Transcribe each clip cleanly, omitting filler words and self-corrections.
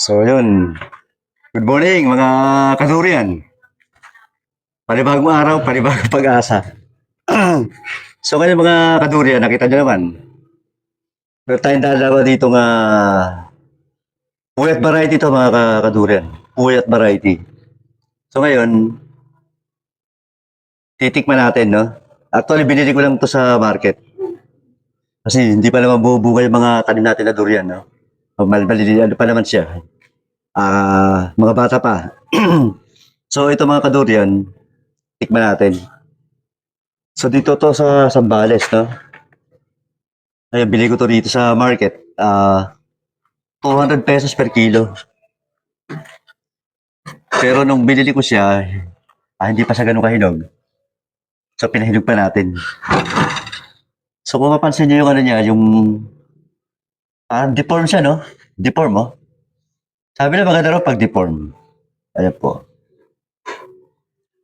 So yun, good morning mga kadurian. Panibagong araw, panibagong pag-asa. So ngayon mga kadurian, nakita nyo naman, meron tayong dalawa dito nga puyat variety to mga kadurian. Puyat variety. So ngayon, titikman natin, no? Actually, binili ko lang to sa market. Kasi hindi pa naman bubuhay yung mga tanim natin na durian, no? Malili, ano pa naman siya. Mga bata pa. So ito mga kadurian, tikman natin. So dito to sa Sambales, no? Ayun, bili ko to dito sa market. 200 pesos per kilo. Pero nung binili ko siya, hindi pa siya ganun kahinog. So pinahinog pa natin. So kung mapansin niyo yung ano niya, yung deform siya, no? Deform, oh. Sabi na maganda raw pag deform. Ayan po.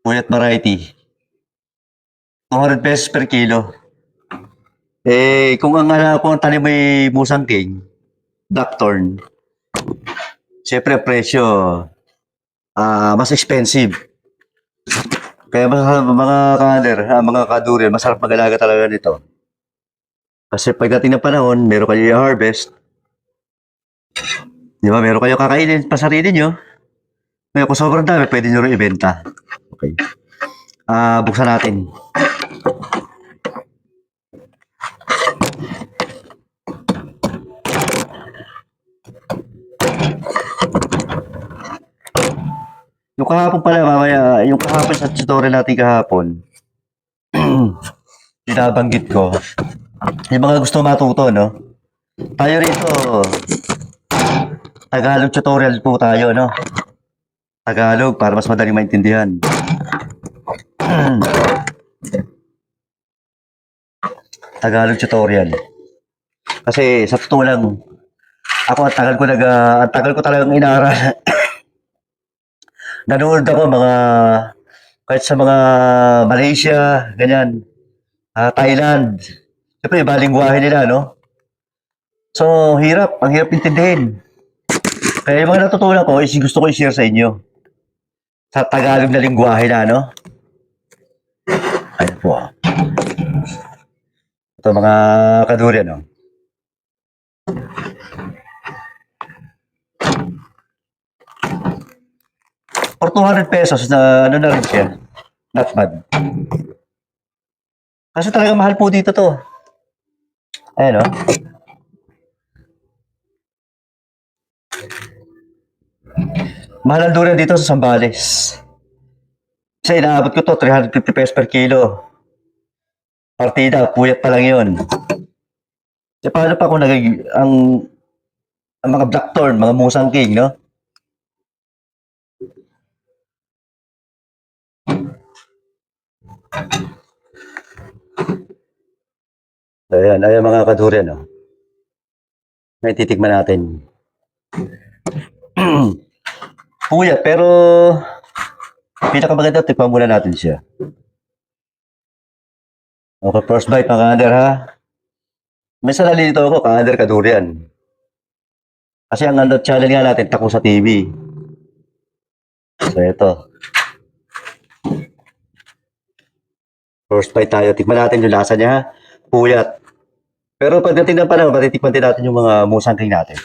Puyat variety. 200 pesos per kilo. Kung ang tanim may musang king, blackthorn, syempre presyo, mas expensive. Kaya mga mga kadurian, masarap mag-alaga talaga nito. Kasi pagdating ng panahon, meron kayo i-harvest. Di ba? Meron kayo kakainin pa sarili nyo. Ngayon, kung sobrang dami, pwede nyo rin ibenta. Okay. Buksan natin. Yung kahapon pala, mamaya, yung kahapon sa tutorial natin kahapon, binabanggit ko, yung mga gusto matuto, no? Tayo rito, Tagalog tutorial po tayo, no? Tagalog, para mas madaling maintindihan. Tagalog tutorial. Kasi sa totoo lang, ako ang tagal ko talagang inaaral. Nanood ako kahit sa mga Malaysia, ganyan, Thailand. Siyempre, iba lingwahe nila, no? So, ang hirap intindihin. Kaya yung mga natutunan ko, gusto ko i-share sa inyo. Sa Tagalog na lingwahe na, no? Ayun po. Ito mga kadurian, no? For 200 pesos na ano na rin siya. Not bad. Kasi talaga mahal po dito to. Ayan, no? Mahal ang durian dito sa Sambales. Kasi inaabot ko to, 350 pesos per kilo. Partida, puyat pa lang yun. Kasi paano pa kung ang mga blackthorn, mga musang king, no? Ayan mga kadurian, no? May titikman natin. Puyat, pero pinakamaganda, tikman muna natin siya. Okay, first bite mga ka-under, ha? Minsan nalilito ako, ka-under kadurian. Kasi ang ano channel nga natin, Tako sa TV. So, ito. First bite tayo. Tikman natin yung lasa niya, ha? Puyat. Pero pagdating ng panahon, patitikman din natin yung mga musang king natin.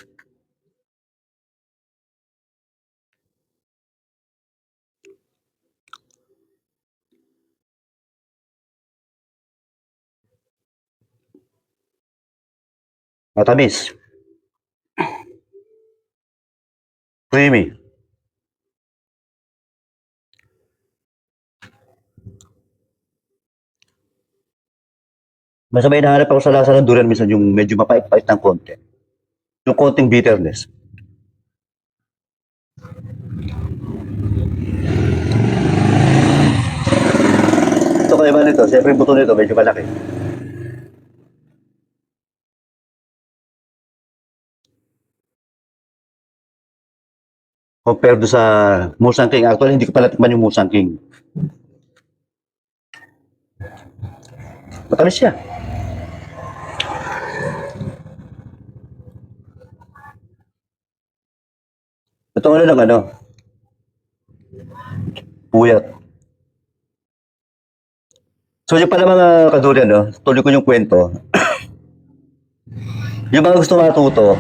Matamis. Creamy. Basta may hinahanap ako sa lasa ng durian minsan yung medyo mapait-pait ng konti. Yung konting bitterness. Ito kaya ba nito? Siyempre yung buto nito medyo malaki. Compared do sa Musang King. Actually, hindi ko pala tikman yung Musang King. Matamis siya. Ito ano lang ano, puyat. So yung pala mga kadurian, no, tuloy ko yung kwento. Yung mga gusto matuto,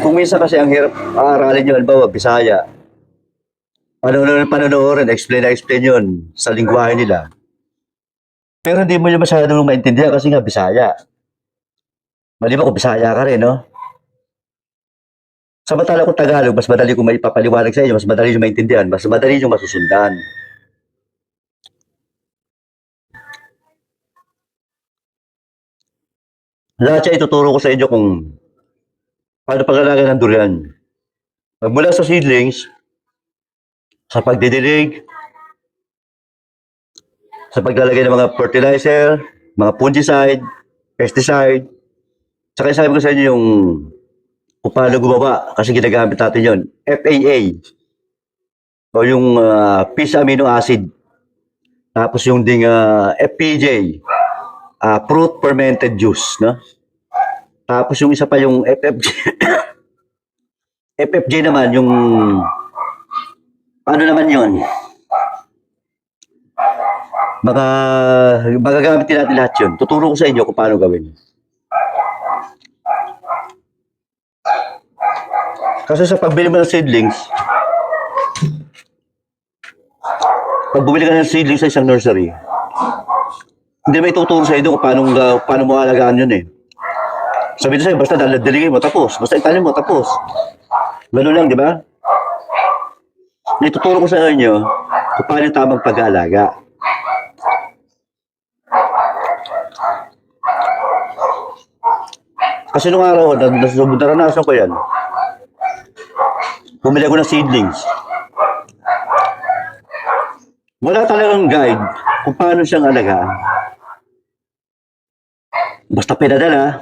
kung minsan kasi ang hirap aralin yun, halimbawa, Bisaya, panonoorin, explain na explain yun sa lingwahe nila. Pero hindi mo yung masyadong maintindihan kasi nga Bisaya. Maliban kung Bisaya ka rin, no? Samantala kung Tagalog, mas madali kong maipapaliwanag sa inyo, mas madali yung maintindihan, mas madali yung masusundan. Lahat siya ituturo ko sa inyo kung paano pag-alaga ng durian. Mula sa seedlings, sa pagdidilig, sa paglalagay ng mga fertilizer, mga fungicide, pesticide, saka sabi ko sa inyo yung kung paano gumawa kasi ginagamit natin yon FAA o yung fish amino acid. Tapos yung ding FPJ, fruit fermented juice, no? Tapos yung isa pa yung FFJ. FFJ naman yung ano naman yon? Magagamit din natin lahat yun. Tuturo ko sa inyo kung paano gawin. Kasi sa pagbili mo ng seedlings, pag bumili ka ng seedlings sa isang nursery, hindi may tuturo sa inyo kung paano mo alagaan yun eh. Sabi nyo sa'yo, basta daligin mo, tapos. Basta itanim mo, tapos. Ganun lang, di ba? Ituturo ko sa inyo kung paano yung tamang pag-aalaga. Kasi nung araw, naranasan ko yan. Bumili ako ng seedlings. Wala talagang guide kung paano siyang alagaan. Basta pinadala,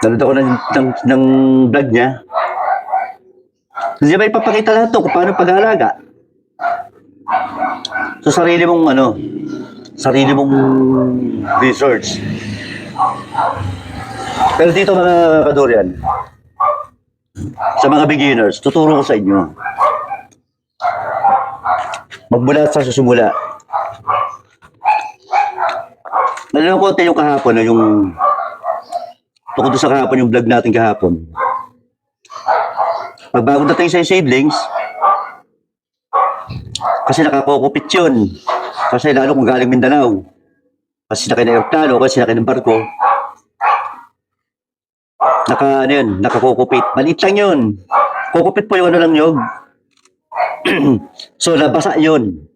nanood ako ng vlog niya. Hindi ba ipapakita lahat to kung paano pag-aalaga? So sarili mong research. Pero dito mga kadurian, sa mga beginners, tuturo ko sa inyo. Magmula sa susumula. Nalala ko yung kahapon, yung tungkol sa kahapon, yung vlog natin kahapon. Pag bago dating sa seedlings, kasi nakakukupit yun. Kasi lalo kung galing Mindanao. Kasi nakay ng aeroplano, kasi nakay ng barko. Nakakukupit. Maliit lang yun. Kukupit po yung ano lang yun. So, nabasa yun.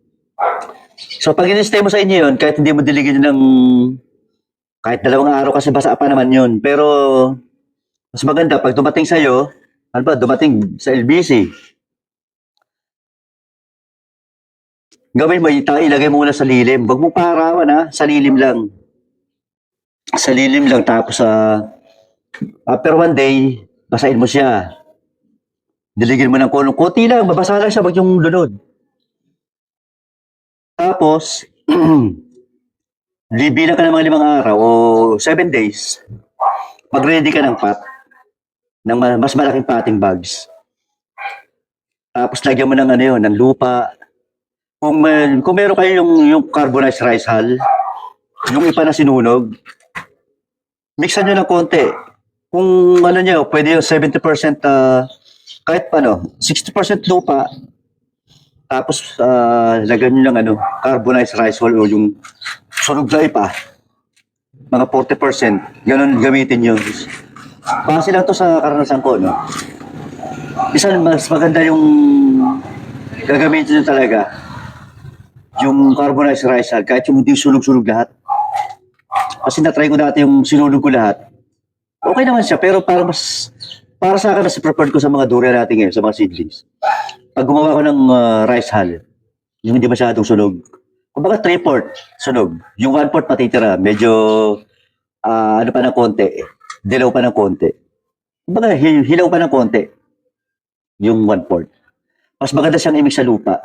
So, pag in-stay mo sa inyo yun, kahit hindi mo diligin ng kahit 2 araw kasi basa pa naman yun. Pero, mas maganda, pag dumating sa'yo, ano ba, dumating sa LBC, gawin mo, ilagay mo muna sa lilim. Huwag mo paarawan ha, sa lilim lang. Sa lilim lang, tapos after 1 day, basahin mo siya. Diligin mo ng konti lang, babasa lang siya, wag yung lunod. Tapos, bibilang ka ng mga 5 araw o 7 days, mag-ready ka ng pot, ng mas malaking potting bags. Tapos lagyan mo ng ng lupa. Kung meron kayo yung carbonized rice hull, yung ipa na sinunog, mixan nyo ng konti. Kung pwede yung 70% kahit paano, 60% lupa, tapos lagyan nyo ng carbonized rice hull o yung sunog na ipa, mga 40%, ganun gamitin nyo. Base lang to sa karanasan ko, no? Isa mas maganda yung gagamitin nyo talaga, yung carbonized rice hull, kahit yung hindi sunog-sunog lahat. Kasi na-try ko dati yung sinunog ko lahat. Okay naman siya, pero para sa akin, mas preferred ko sa mga durian natin ngayon, sa mga seedlings. Pag gumawa ko ng rice hull, yung hindi masyadong sunog, kumbaga 3/4 sunog, yung 1/4 matitira, medyo pa ng konti, dilaw pa ng konti. Kumbaga hilaw pa ng konti, yung 1/4. Mas maganda siyang imig sa lupa.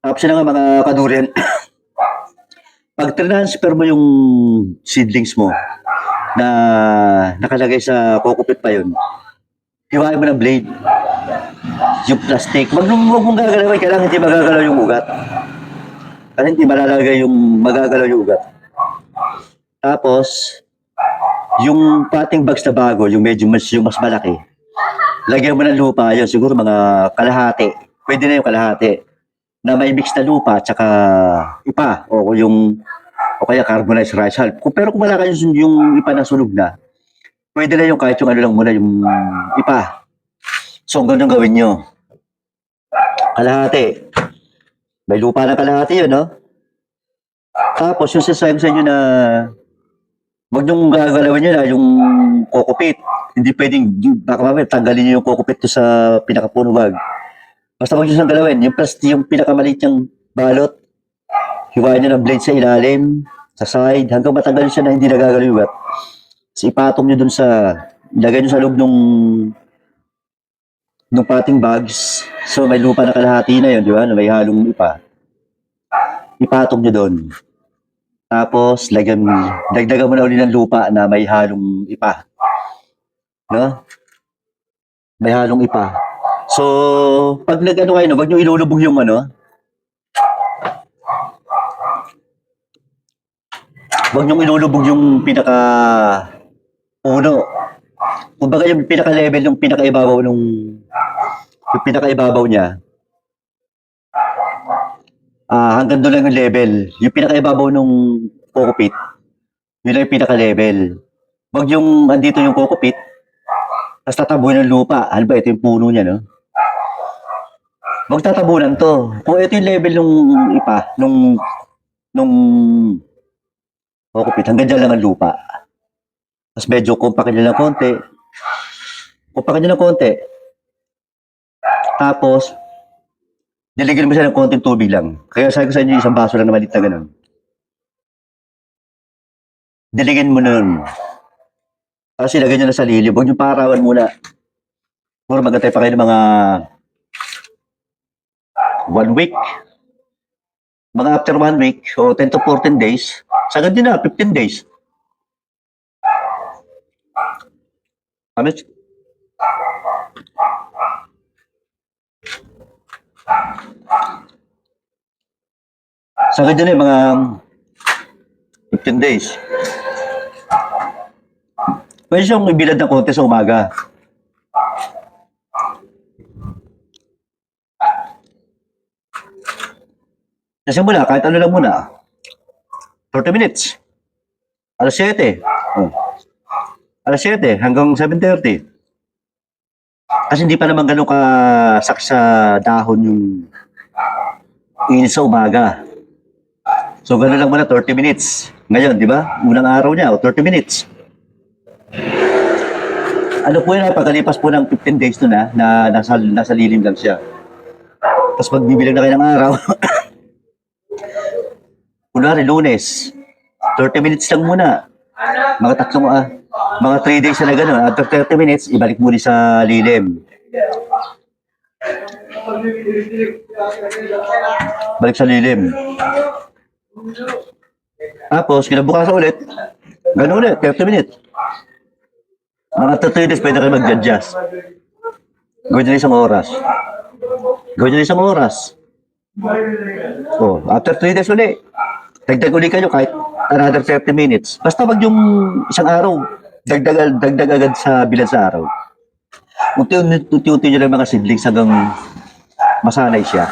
Tapos yun nga mga kadurian, pag transfer mo yung seedlings mo na nakalagay sa kokopit pa yun, hiwain mo ng blade. Yung plastic. Wag mong gagalawin, kailangan hindi magagalaw yung ugat. Kasi hindi magagalaw yung ugat. Tapos, yung pating bags na bago, yung medyo yung mas malaki, lagyan mo ng lupa yun, siguro mga kalahati. Pwede na yung kalahati. Na may mix na lupa at saka ipa o kaya carbonized rice hull. Pero kung wala kayo yung ipa na sunog na, pwede na yung kahit yung ano lang muna yung ipa. So ang ganun gawin nyo. Kalahati. May lupa na kalahati yun, no? Tapos yung sasabi sa inyo na wag niyong gagalawin nyo na yung kokopit. Hindi pwedeng, baka mamaya tanggalin nyo yung kokopit to sa pinakapuno bag. Basta huwag nyo siyang galawin. Yung pinakamaliit niyang balot, hiwain nyo ng blade sa ilalim, sa side, hanggang matanggal siya na hindi nagagaliwat. Tapos ipatong nyo dun sa, ilagay nyo sa loob nung pating bags. So may lupa na kalahati na yun, di ba? Na may halong ipa. Ipatong nyo dun. Tapos, dagdagan mo na ulit ng lupa na may halong ipa. No? May halong ipa. So, pag nag-ano kayo, wag nyo ilulubog yung ano. Wag nyo ilulubog yung pinaka-uno. Kumbaga yung pinaka-level, yung pinaka-ibabaw niya. Hanggang doon lang yung level. Yung pinaka-ibabaw nung kokopit, yun lang yung pinaka-level. Wag yung andito yung kokopit, tapos tatabunan ng lupa. Ano ba, ito yung puno niya, no? Wag tatabunan to. Kung ito yung level nung ipa, nung kokopit, hanggang dyan lang ang lupa. Tapos medyo kumpakin nyo ng konti. Tapos, niligyan mo siya ng konting tubig lang. Kaya sabi ko sa inyo, isang baso lang na maliit na ganun. Diligin mo nun. Tapos ilagay nyo na sa lilim. Huwag nyo paarawan muna. Siguro magantay pa kayo ng mga 1 week. Mga after 1 week, o 10 to 14 days, sagad din na, 15 days. Amit? Sagad din na mga 15 days. Pwede siyang ibilad ng konti sa umaga. Kasi muna, kahit ano lang muna. 30 minutes. Alas 7. Alas 7 hanggang 7:30. Kasi hindi pa naman ganun kasak sa dahon yung init sa umaga. So ganun lang muna, 30 minutes. Ngayon, di ba? Unang araw niya, 30 minutes. Ano po yun, pagkalipas po ng 15 days to na nasa lilim lang siya. Tapos magbibilang na kayo ng araw. Kunwari, Lunes, 30 minutes lang muna. Mga 3 days na gano'n. After 30 minutes, ibalik muli sa lilim. Balik sa lilim. Tapos, kinabukasan ulit. Gano'n ulit, 30 minutes. Mga 3 days, pwede kayo mag-adjust. Gawin nyo isang oras. So, after 3 days ulit, dagdag ulit kayo kahit another 30 minutes. Basta wag yung isang araw, dagdag agad sa bilang sa araw. Unti-unti nyo lang mga seedlings hanggang masanay siya.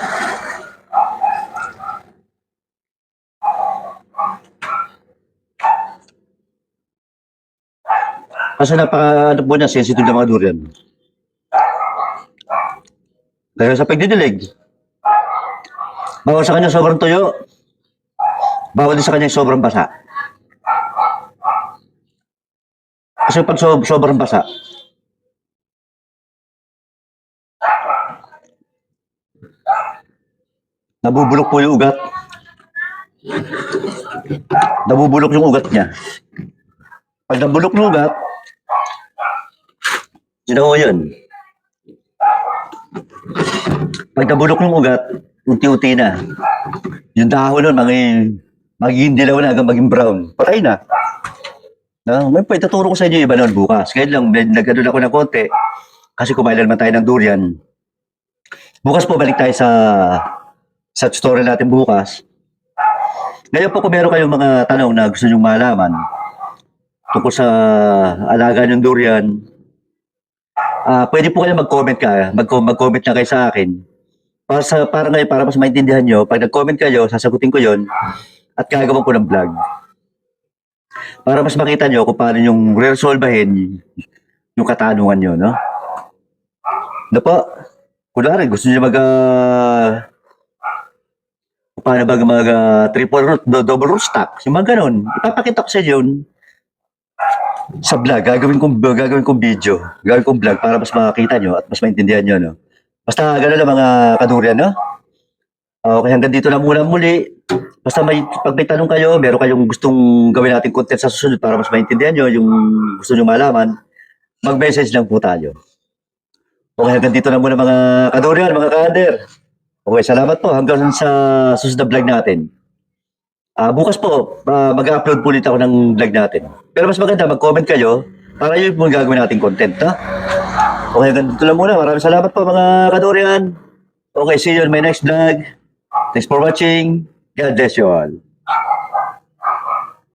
Kasi ano po niya, sensitive na mga durian. Kaya sa pagdidilig, bawal sa kanya sobrang tuyo, bawal din sa kanya sobrang basa. Kasi pag sobrang basa, nabubulok po yung ugat. Nabubulok yung ugat niya. Pag nabulok yung ugat, yun. Pag nabulok yung ugat, unti-unti na. Yung dahon nun, magiging dilaw na hanggang maging brown. Patay na. No? May tuturo ko sa inyo iba nun bukas. Kaya lang, nag-ano ako ng konti. Kasi kumain na naman tayo ng durian. Bukas po balik tayo sa tutorial natin bukas. Ngayon po kung meron kayong mga tanong na gusto nyong malaman tungkol sa alaga ng durian, pwede po kayo mag-comment na kayo sa akin. Para mas maintindihan nyo, pag nag-comment kayo, sasagutin ko yon at gagawin ko ng vlog. Para mas makita nyo kung paano yung re-resolvahin yung katanungan nyo, no? Ano po? Kunwari, gusto nyo paano ba triple root, double root stack, yung mga ganun. Ipapakita ko sa inyo yun sa vlog. Gagawin kong video. Gagawin kong vlog para mas makakita nyo at mas maintindihan nyo, no? Basta ganun lang mga kadurian, no? Okay, hanggang dito na muna muli. Basta pag may tanong kayo, meron kayong gustong gawin natin content sa susunod para mas maintindihan nyo yung gusto nyo malaman, mag-message lang po tayo. Okay, hanggang dito na muna mga kadurian, mga kader. Okay, salamat po. Hanggang sa susunod na vlog natin. Bukas po, mag-upload po ulit ako ng vlog natin. Pero mas maganda, mag-comment kayo para yun po gagawin natin content, ha? Okay, hanggang dito lang muna. Maraming salamat po mga kadurian. Okay, see you on my next vlog. Thanks for watching. God bless you all.